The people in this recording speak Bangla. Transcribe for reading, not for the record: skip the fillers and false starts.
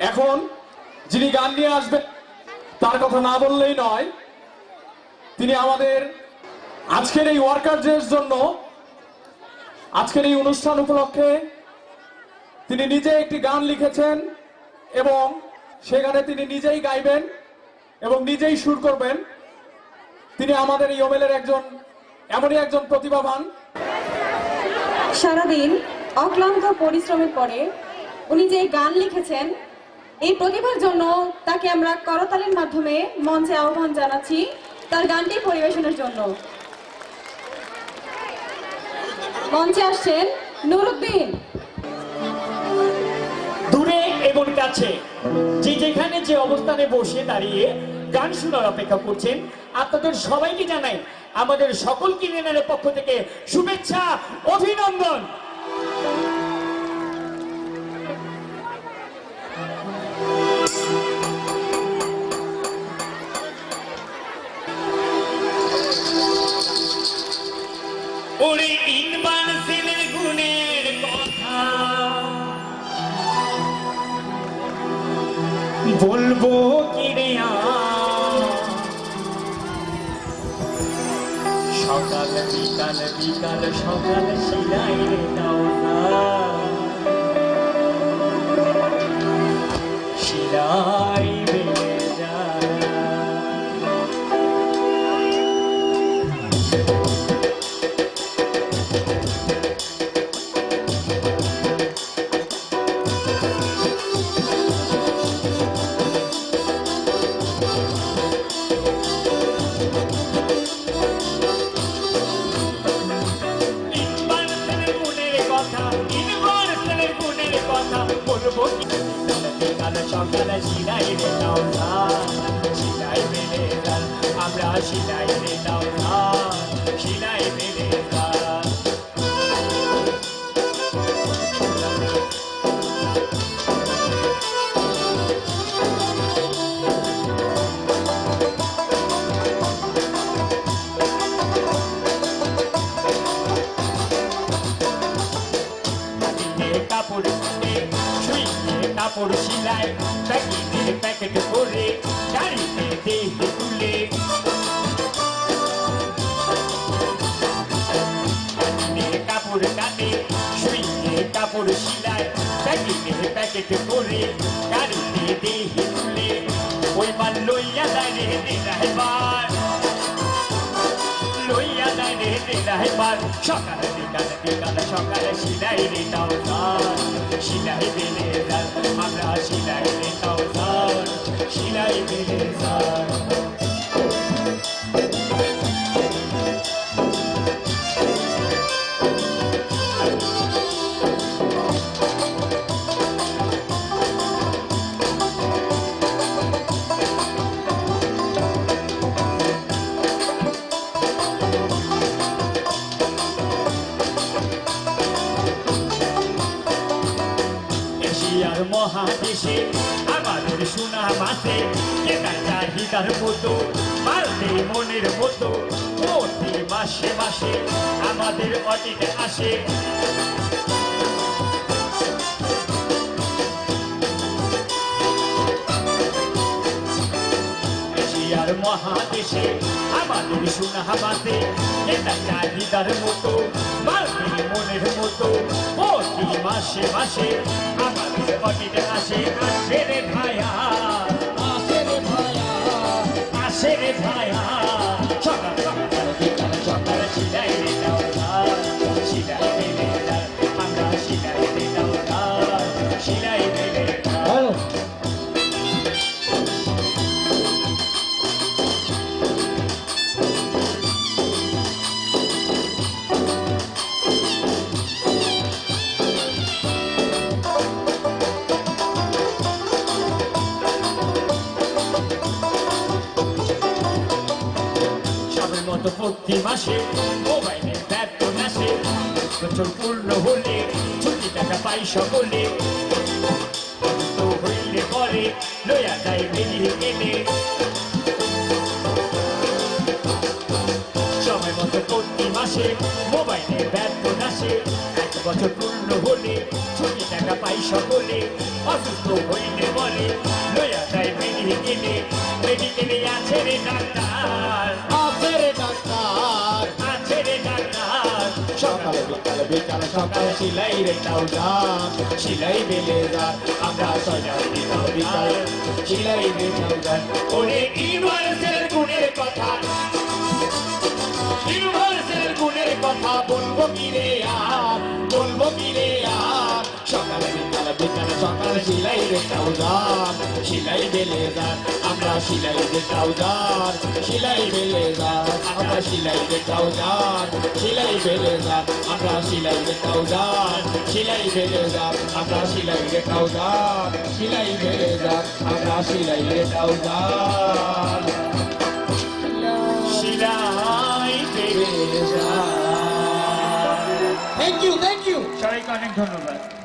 এখন যিনি গান নিয়ে আসবেন তার কথা না বললেই নয়। তিনি আমাদের আজকের এই ওয়ার্কার ডের জন্য, আজকের এই অনুষ্ঠান উপলক্ষে তিনি নিজে একটি গান লিখেছেন এবং সে গানে তিনি নিজেই গাইবেন এবং নিজেই সুর করবেন। তিনি আমাদের এই ওমেলের এমনই একজন প্রতিভাবান। সারাদিন অক্লান্ত পরিশ্রমের পরে উনি যে গান লিখেছেন, এই প্রতিভার জন্য তাকে আমরা করতালির মাধ্যমে মঞ্চে আহ্বান জানাচ্ছি তার গানটি পরিবেশনের জন্য। মঞ্চে আসছেন নুরুদ্দিন। দূরে এবং কাছে যে যেখানে যে অবস্থানে বসে দাঁড়িয়ে গান শোনার অপেক্ষা করছেন, আপনাদের সবাইকে জানাই আমাদের সকল কিনেনের পক্ষ থেকে শুভেচ্ছা, অভিনন্দন। ওরে ইনবান সিনের গুণের কথা বলবো কি রে, সকাল বিকাল বিকাল সকাল শিলাই রে দাও না, শিলাই বেড়ে যায়। সকালে শিলাই রে দাও না, শিলাই বেড়ে যান, আমরা শিলাই রে দাও না, শিলাই বেড়ে যান। কাপড় কাপড় শিলাই প্যাকেটে প্যাকেট করে গাড়িতে দেহে তুলে, কাপড় কাটে শুইয়ে কাপড় শিলাই প্যাকেটে প্যাকেট করে গাড়িতে দেহে তুলে, ওই মাল লইয়া যায় রে রাহেবার, লইয়া যায় রে রাহেবার। সকালে বিকাল বিকাল সকালে শিলাই রে দাও দান, শিলাই বেড়ে যান, আমরা শিলাই রে দাও দান, শিলাই বেড়ে যান। এশিয়ার মহাদেশে আমাদের সোনা মাসে কেনা চাহিদার মতো মারতে মনের মতো প্রতি মাসে মাসে আমাদের অতীত আসে। এশিয়ার মহাদেশে আমাদের সোনা মাসে কেনা চাহিদার মতো মারতে মনের মতো প্রতি মাসে মাসে আমাদের অতীত আসে। আসে রে ভায়া, আসে রে ভায়া, আসে রে ভায়া, সকাল সকাল বিকাল সকাল শিলাই রে দাও দান, শিলাই বেড়ে যান, আমরা শিলাই রে দাও দান, শিলাই বেড়ে যান। প্রতি মাসে মোবাইলের বেতন আসে, বছর পূর্ণ হলে ছুটি টাকা পাই সকলে, তো হইলে পরে লইয়া যায় বেরিয়ে গেলে, সময় মতো প্রতি মাসে মোবাইলের বেতন আসে, এক বছর পূর্ণ হলে ছুটি টাকা পাই সকলে অসুস্থ হইলে বলে লইয়া যায় মেডিকেলে মেডিকেলে আছে রে ডাক্তার আছে রে ডাক্তার আছে রে ডাক্তার সকালে বিকালে বিকালে সকালে সিলাই রে ট্রাউজার সিলাই বেলে যার আমরা সজাই দিতাম বিকাল সিলাই রে ট্রাউজার ওরে ইউনিভার্সের গুণের কথা ইউনিভার্সের গুণের কথা বলবো কি রে আর বলবো কি রে আর সকালে বিকালে বিকালে সকালে সিলাই রে ট্রাউজার সিলাই বেলে যার আমরা সিলাই রে ট্রাউজার সিলাই বেলে যার আমরা সিলাই রে ট্রাউজার সিলাই বেলে যার আমরা সিলাই রে ট্রাউজার সিলাই বেলে যার আমরা সিলাই রে ট্রাউজার সিলাই বেলে যার আমরা সিলাই রে ট্রাউজার শিলাই বেলে যার। Thank you, thank you. সবাইকে অনেক ধন্যবাদ